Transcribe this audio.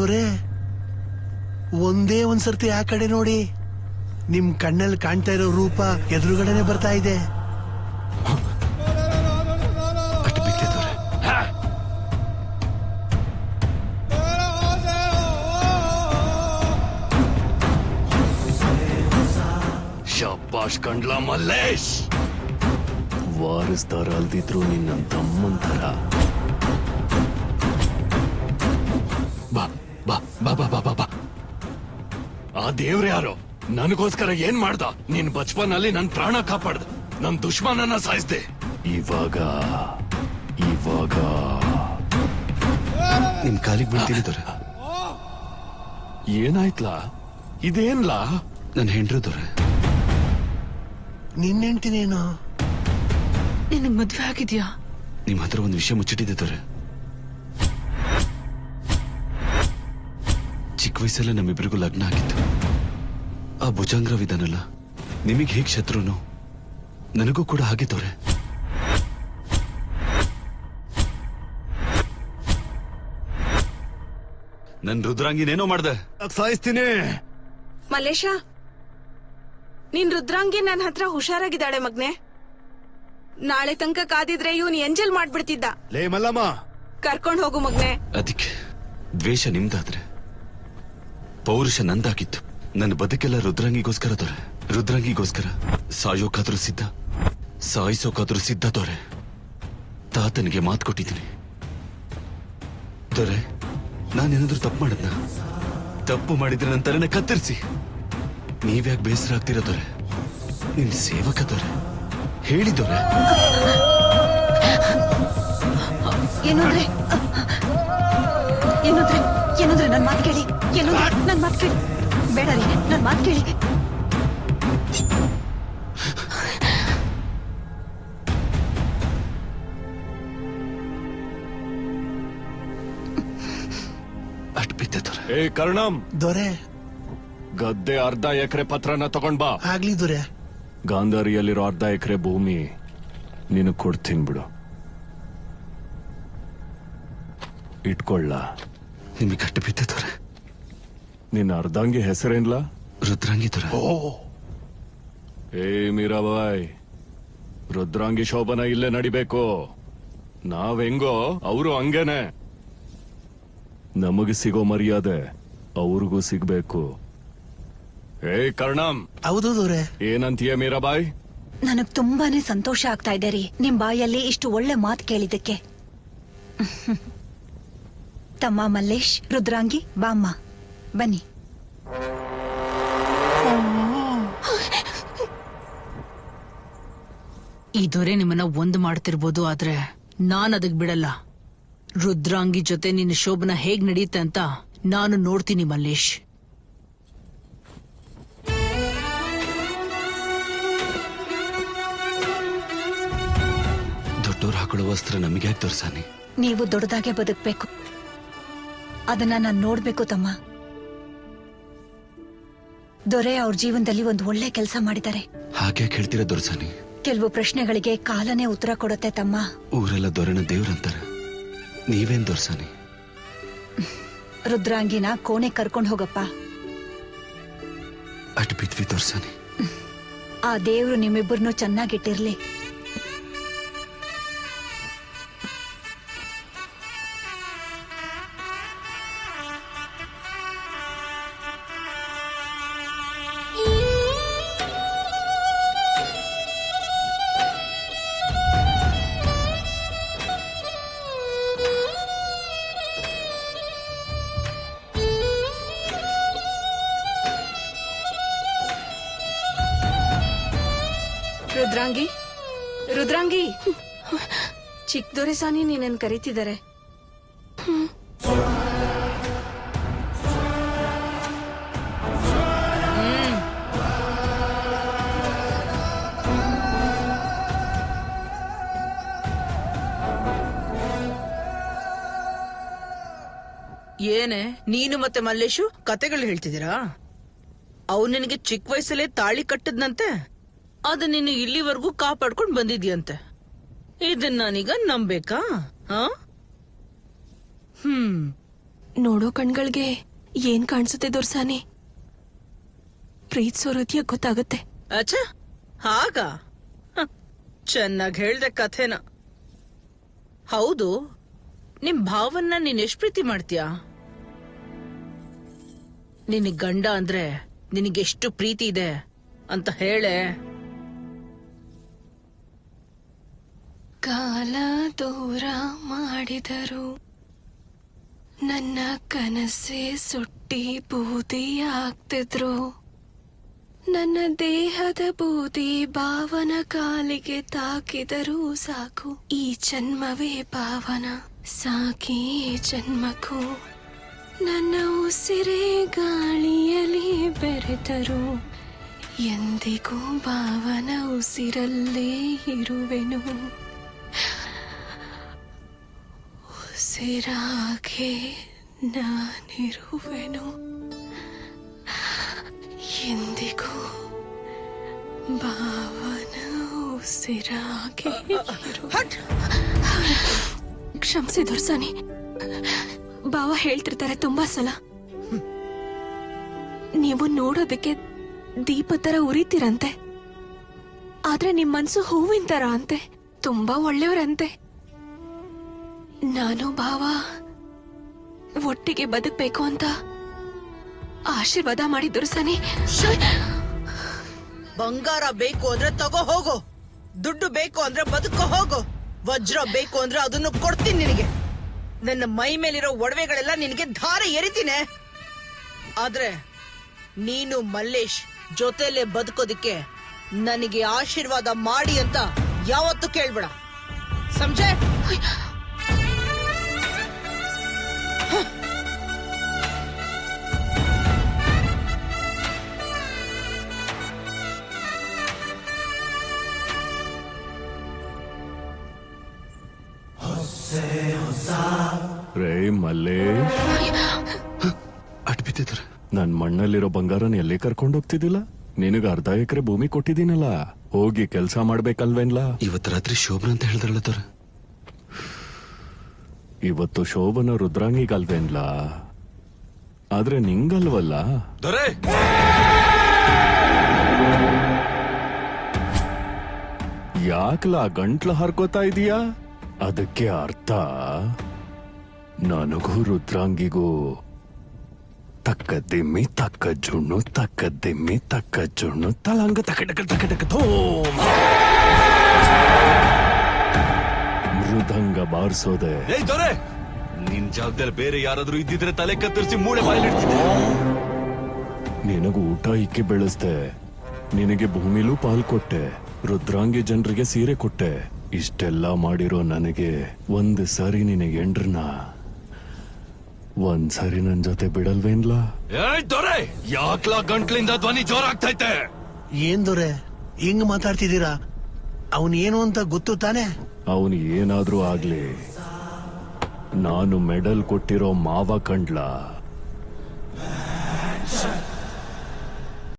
ದೊರೆ ಒಂದೇ ಒಂದ್ಸರ್ತಿ ಆ ಕಡೆ ನೋಡಿ, ನಿಮ್ ಕಣ್ಣಲ್ಲಿ ಕಾಣ್ತಾ ಇರೋ ರೂಪ ಎದುರುಗಡೆನೆ ಬರ್ತಾ ಇದೆ. ಶಬ್ಬಾಷ್ ಕಂಡ್ಲಾ ಮಲ್ಲೇಶ್. ವಾರಸ್ದಾರ ಅಲ್ದಿದ್ರು ನಿನ್ನ ತಮ್ಮಂತರ. ಬಾ ಬಾ ಬಾ ಬಾ ಬಾ ಬಾ. ಆ ದೇವ್ರ ಯಾರೋ ನನಗೋಸ್ಕರ ಏನ್ ಮಾಡ್ದ? ನಿನ್ ಬಚ್ಪನ್ ಅಲ್ಲಿ ನನ್ ಪ್ರಾಣ ಕಾಪಾಡ್ದ, ನನ್ ದುಶ್ಮನನ್ನ ಸಾಯಿಸ್ದೆ. ಇವಾಗ ಇವಾಗ ನಿಮ್ ಕಾಲಿಗೆ ಬೀಳ್ತೀನಿ ದೊರೆ. ಏನಾಯ್ತ್ಲಾ? ಇದೇನ್ಲಾ? ನನ್ ಹೆಂಡ್ರು ದೊರೆ. ನಿನ್ನ ಹೆಂಡ್ತಿನೇನು? ನಿನಗ್ ಮದ್ವೆ ಆಗಿದ್ಯಾ? ನಿಮ್ ಹತ್ರ ಒಂದು ವಿಷಯ ಮುಚ್ಚಿಟ್ಟಿದೆ ದೊರೆ. ಚಿಕ್ಕ ವಯಸ್ಸಲ್ಲೇ ನಮ್ಮಿಬ್ಬರಿಗೂ ಲಗ್ನ ಆಗಿತ್ತು. ಆ ಭುಜಂಗ್ರವಿದಾನಲ್ಲ, ನಿಮಗೆ ಹೇಗ್ ಶತ್ರುನು ನನಗೂ ಕೂಡ ಹಾಗೆ ದೊರೆ. ನನ್ ರುದ್ರಾಂಗಿನೇನೋ ಮಾಡ್ದೆ, ಸಾಯಿಸ್ತೀನಿ. ಮಲ್ಲೇಶ, ನಿನ್ ರುದ್ರಾಂಗಿ ನನ್ನ ಹತ್ರ ಹುಷಾರಾಗಿದ್ದಾಳೆ ಮಗ್ನೆ. ನಾಳೆ ತನಕ ಕಾದಿದ್ರೆ ಇವನ್ ಎಂಜಲ್ ಮಾಡ್ಬಿಡ್ತಿದ್ದ. ಲೇ ಮಲ್ಲಮ್ಮ, ಕರ್ಕೊಂಡ್ ಹೋಗು ಮಗ್ನೆ. ಅದಕ್ಕೆ ದ್ವೇಷ ನಿಮ್ದಾದ್ರೆ ಪೌರುಷ ನಂದಾಗಿತ್ತು. ನನ್ನ ಬದುಕೆಲ್ಲ ರುದ್ರಾಂಗಿಗೋಸ್ಕರ ದೊರೆ. ರುದ್ರಾಂಗಿಗೋಸ್ಕರ ಸಾಯೋಕಾದ್ರೂ ಸಿದ್ಧ, ಸಾಯಿಸೋಕಾದ್ರೂ ಸಿದ್ಧ ದೊರೆ. ತಾತನಿಗೆ ಮಾತು ಕೊಟ್ಟಿದ್ದೀನಿ ದೊರೆ. ನಾನೇನಾದ್ರೂ ತಪ್ಪು ಮಾಡದ್ನ? ತಪ್ಪು ಮಾಡಿದ್ರೆ ನನ್ನ ತಲೆನ ಕತ್ತರಿಸಿ. ನೀವ್ಯಾಕೆ ಬೇಸರ ಆಗ್ತೀರ ದೊರೆ? ನಿನ್ ಸೇವಕ ದೊರೆ, ಹೇಳಿ ದೊರೆ. ಏನಂದ್ರೆ ಏನಂದ್ರೆ ಏನಂದ್ರೆ ನನ್ ಮಾತು ಕೇಳಿ. ನನ್ ಮಾತು ಕೇಳಿ. ಬೇಡ ರೀ, ನನ್ ಮಾತು ಕೇಳಿ. ಅಟ್ ಬಿದ್ದೆ ದೊರೆ. ಏ ಕರ್ಣಂ ದೊರೆ, ಗದ್ದೆ ಅರ್ಧ ಎಕರೆ ಪತ್ರನ ತಗೊಂಡ್ ಬಾ. ಆಗ್ಲಿ ದೊರೆ. ಗಾಂಧಾರಿಯಲ್ಲಿರೋ ಅರ್ಧ ಎಕರೆ ಭೂಮಿ ನಿನಗ್ ಕೊಡ್ತೀನಿ ಬಿಡು, ಇಟ್ಕೊಳ್ಳ. ನಿಮಗೆ ಅಟ್ಟು ಬಿದ್ದೆ ದೊರೆ. ನಿನ್ನ ಅರ್ಧಾಂಗಿ ಹೆಸರೇನ್ಲ? ರುದ್ರಾಂಗಿ ದೊರೆ. ಏ ಮೀರಾಬಾಯ್, ರುದ್ರಾಂಗಿ ಶೋಭನ ಇಲ್ಲೇ ನಡಿಬೇಕು. ನಾವ್ ಹೆಂಗೋ ಅವರು ಹಂಗೇನೆ. ನಮಗೆ ಸಿಗೋ ಮರ್ಯಾದೆ ಅವ್ರಿಗೂ ಸಿಗ್ಬೇಕು. ಏ ಕರ್ಣಂ. ಹೌದು ದೊರೆ. ಏನಂತೀಯ ಮೀರಾಬಾಯ್? ನನಗ್ ತುಂಬಾನೇ ಸಂತೋಷ ಆಗ್ತಾ ಇದೆ ರೀ, ನಿಮ್ ಬಾಯಲ್ಲಿ ಇಷ್ಟು ಒಳ್ಳೆ ಮಾತು ಕೇಳಿದ್ದಕ್ಕೆ. ತಮ್ಮ ಮಲ್ಲೇಶ್, ರುದ್ರಾಂಗಿ, ಬಾಮ್ಮ ಬನ್ನಿ. ಈ ದೊರೆ ನಿಮ್ಮನ್ನ ಒಂದು ಮಾಡ್ತಿರ್ಬೋದು, ಆದ್ರೆ ನಾನ್ ಅದಕ್ ಬಿಡಲ್ಲ. ರುದ್ರಾಂಗಿ ಜೊತೆ ನಿನ್ನ ಶೋಭನ ಹೇಗ್ ನಡೆಯುತ್ತೆ ಅಂತ ನಾನು ನೋಡ್ತೀನಿ ಮಲ್ಲೇಶ್. ದೊಡ್ಡೋರು ಹಾಕೊಳ್ಳೋ ವಸ್ತ್ರ ನಮಗೆ ಯಾಕೆ ದೊರಸಾನಿ? ನೀವು ದೊಡ್ಡದಾಗೆ ಬದುಕ್ಬೇಕು, ಅದನ್ನ ನಾನ್ ನೋಡ್ಬೇಕು ತಮ್ಮ. ದೊರೆ ಅವ್ರ ಜೀವನದಲ್ಲಿ ಒಂದು ಒಳ್ಳೆ ಕೆಲಸ ಮಾಡಿದ್ದಾರೆ. ಹಾಗೆ ಹೇಳ್ತೀರಾ ದೊರಸಾನಿ? ಕೆಲವು ಪ್ರಶ್ನೆಗಳಿಗೆ ಕಾಲನೇ ಉತ್ತರ ಕೊಡುತ್ತೆ ತಮ್ಮ. ಊರೆಲ್ಲ ದೊರೆನ ದೇವ್ರಂತಾರೆ, ನೀವೇನ್ ದೊರಸಾನಿ? ರುದ್ರಾಂಗಿನ ಕೋಣೆ ಕರ್ಕೊಂಡ್ ಹೋಗಪ್ಪ. ಅಟ್ ಬಿದ್ವಿ ದೊರಸಾನಿ. ಆ ದೇವ್ರು ನಿಮ್ಮಿಬ್ಬರನ್ನು ಚೆನ್ನಾಗಿಟ್ಟಿರ್ಲಿ. ರುದ್ರಾಂಗಿ, ರುದ್ರಾಂಗಿ, ಚಿಕ್ಕ ದೊರೆಸಾನಿ ನೀನನ್ ಕರೀತಿದ್ದಾರೆ. ಏನೇ ನೀನು ಮತ್ತೆ ಮಲ್ಲೇಶು ಕತೆಗಳು ಹೇಳ್ತಿದ್ದೀರಾ? ಅವ್ ನಿನಗೆ ಚಿಕ್ಕ ವಯಸ್ಸಲ್ಲೇ ತಾಳಿ ಕಟ್ಟದ್ನಂತೆ, ಅದು ನೀನು ಇಲ್ಲಿವರೆಗೂ ಕಾಪಾಡ್ಕೊಂಡ್ ಬಂದಿದ್ಯಂತೆ. ಇದನ್ನ ನಾನೀಗ ನಂಬೇಕಾ? ನೋಡೋ ಕಣ್ಗಳಿಗೆ ಏನ್ ಕಾಣಿಸುತ್ತೆ ದೊರ್ಸಾನಿ, ಪ್ರೀತ್ಸೋ ಹೃದಯ ಗೊತ್ತಾಗುತ್ತೆ. ಅಚ್ಚ ಹಾಗ ಚೆನ್ನಾಗಿ ಹೇಳ್ದೆ ಕಥೆನ. ಹೌದು, ನಿಮ್ ಭಾವನ್ನ ನೀನ್ ಎಷ್ಟ್ ಪ್ರೀತಿ ಮಾಡ್ತೀಯಾ? ನಿನಗ್ ಗಂಡ ಅಂದ್ರೆ ನಿನಗೆಷ್ಟು ಪ್ರೀತಿ ಇದೆ ಅಂತ ಹೇಳೆ. ಕಾಲ ದೂರ ಮಾಡಿದರು ನನ್ನ ಕನಸೆ ಸುಟ್ಟಿ ಬೂದಿ ಆಗ್ತಿದ್ರು. ನನ್ನ ದೇಹದ ಬೂದಿ ಭಾವನ ಕಾಲಿಗೆ ತಾಕಿದರೂ ಸಾಕು. ಈ ಜನ್ಮವೇ ಭಾವನ ಸಾಕಿ ಜನ್ಮಕ್ಕೂ. ನನ್ನ ಉಸಿರೇ ಗಾಳಿಯಲ್ಲಿ ಬೆರೆತರು ಎಂದಿಗೂ ಭಾವನ ಉಸಿರಲ್ಲೇ ಇರುವೆನು. ಉಸಿರಾಗೆ ನಾನಿರುವೆನು ಎಂದಿಗೂ ಭಾವನ ಉಸಿರಾಗೆ ಕ್ಷಮಿಸಿ ದೊರ್ಸಾನಿ, ಭಾವ ಹೇಳ್ತಿರ್ತಾರೆ ತುಂಬಾ ಸಲ, ನೀವು ನೋಡೋದಕ್ಕೆ ದೀಪ ತರ ಉರಿತೀರಂತೆ, ಆದ್ರೆ ನಿಮ್ ಮನ್ಸು ಹೂವಿನ ತರ ಅಂತೆ, ತುಂಬಾ ಒಳ್ಳೆಯವರಂತೆ. ನಾನು ಭಾವ ಒಟ್ಟಿಗೆ ಬದುಕ್ಬೇಕು ಅಂತ ಆಶೀರ್ವಾದ ಮಾಡಿ ದೊರ್ಸಾನಿ. ಬಂಗಾರ ಬೇಕು ಅಂದ್ರೆ ತಗೋ ಹೋಗು, ದುಡ್ಡು ಬೇಕು ಅಂದ್ರೆ ಬದುಕೋ ಹೋಗು, ವಜ್ರ ಬೇಕು ಅಂದ್ರೆ ಅದನ್ನು ಕೊಡ್ತೀನಿ ನಿನಗೆ. ನನ್ನ ಮೈ ಮೇಲಿರೋ ಒಡವೆಗಳೆಲ್ಲ ನಿನಗೆ ಧಾರೆ ಎರಿತೀನಿ. ಆದ್ರೆ ನೀನು ಮಲ್ಲೇಶ್ ಜೊತೆಲೆ ಬದುಕೋದಿಕ್ಕೆ ನನಗೆ ಆಶೀರ್ವಾದ ಮಾಡಿ ಅಂತ ಯಾವತ್ತೂ ಕೇಳ್ಬೇಡ, ಸಮझे? ರೇ ಮಲ್ಲೇಶ್, ಅಟ್ ಬಿದ್ದಿದ್ರು. ನನ್ ಮಣ್ಣಲ್ಲಿರೋ ಬಂಗಾರನ ಎಲ್ಲಿ ಕರ್ಕೊಂಡು ಹೋಗ್ತಿದ್ದಿಲ್ಲ? ನಿನಗ 1/2 ಎಕರೆ ಭೂಮಿ ಕೊಟ್ಟಿದ್ದೀನಲ್ಲ, ಹೋಗಿ ಕೆಲ್ಸ ಮಾಡ್ಬೇಕಲ್ವೇನ್ಲಾ? ಇವತ್ತು ರಾತ್ರಿ ಶೋಭನ ಅಂತ ಹೇಳಿದ್ರಲ್ಲ ದೊರೆ. ಇವತ್ತು ಶೋಭನ ರುದ್ರಾಂಗಿಗಲ್ವೇನ್ಲಾ? ಆದ್ರೆ ನಿಂಗಲ್ವಲ್ಲ ದೊರೆ. ಯಾಕ್ಲಾ ಗಂಟ್ಲು ಹರ್ಕೋತಾ ಇದೀಯಾ? ಅದಕ್ಕೆ ಅರ್ಥ ನನಗೂ ರುದ್ರಾಂಗಿಗೂ ತಕ್ಕ ದಿಮ್ಮಿ ತಕ್ಕ ಜುಣ್ಣು, ತಕ್ಕ ದಿಮ್ಮಿ ತಕ್ಕ ಜುಣ್ಣು, ತಲಂಗ ತಕಟಕ ತಕಟಕ ಥೋಮ್. ಮೃದಂಗ ಬಾರಿಸೋದೆ. ಏಯ್ ದೊರೆ, ನಿನ್ ಜಾಗದಲ್ಲಿ ಬೇರೆ ಯಾರಾದ್ರೂ ಇದ್ದಿದ್ರೆ ತಲೆ ಕತ್ತರಿಸಿ ಮೂಳೆ ಬಾಯಿಲಿಡ್ತಿದ್ದೆ. ನಿನಗೂ ಊಟ ಇಕ್ಕಿ ಬೆಳೆಸ್ದೆ, ನಿನಗೆ ಭೂಮಿಲೂ ಪಾಲ್ ಕೊಟ್ಟೆ, ರುದ್ರಾಂಗಿ ಜನರಿಗೆ ಸೀರೆ ಕೊಟ್ಟೆ. ಇಷ್ಟೆಲ್ಲ ಮಾಡಿರೋ ನನಗೆ ಒಂದ್ ಸಾರಿ ನಿನಗೆ ಎಂಡ್ರನ್ನ ಒಂದ್ಸರಿ ನನ್ ಜೊತೆ ಬಿಡಲ್ವೇನ್ಲಾ? ದೊರೆ, ಯಾಕ್ಲಾ ಗಂಟ್ಲಿಂದ ಧ್ವನಿ ಜೋರಾಗ್ತೈತೆ? ಏನ್ ದೊರೆ ಹಿಂಗ್ ಮಾತಾಡ್ತಿದ್ದೀರಾ? ಅವನ್ ಏನು ಅಂತ ಗೊತ್ತು ತಾನೆ? ಅವನು ಏನಾದ್ರೂ ಆಗ್ಲಿ, ನಾನು ಮೆಡಲ್ ಕೊಟ್ಟಿರೋ ಮಾವ ಕಂಡ್ಲಾ?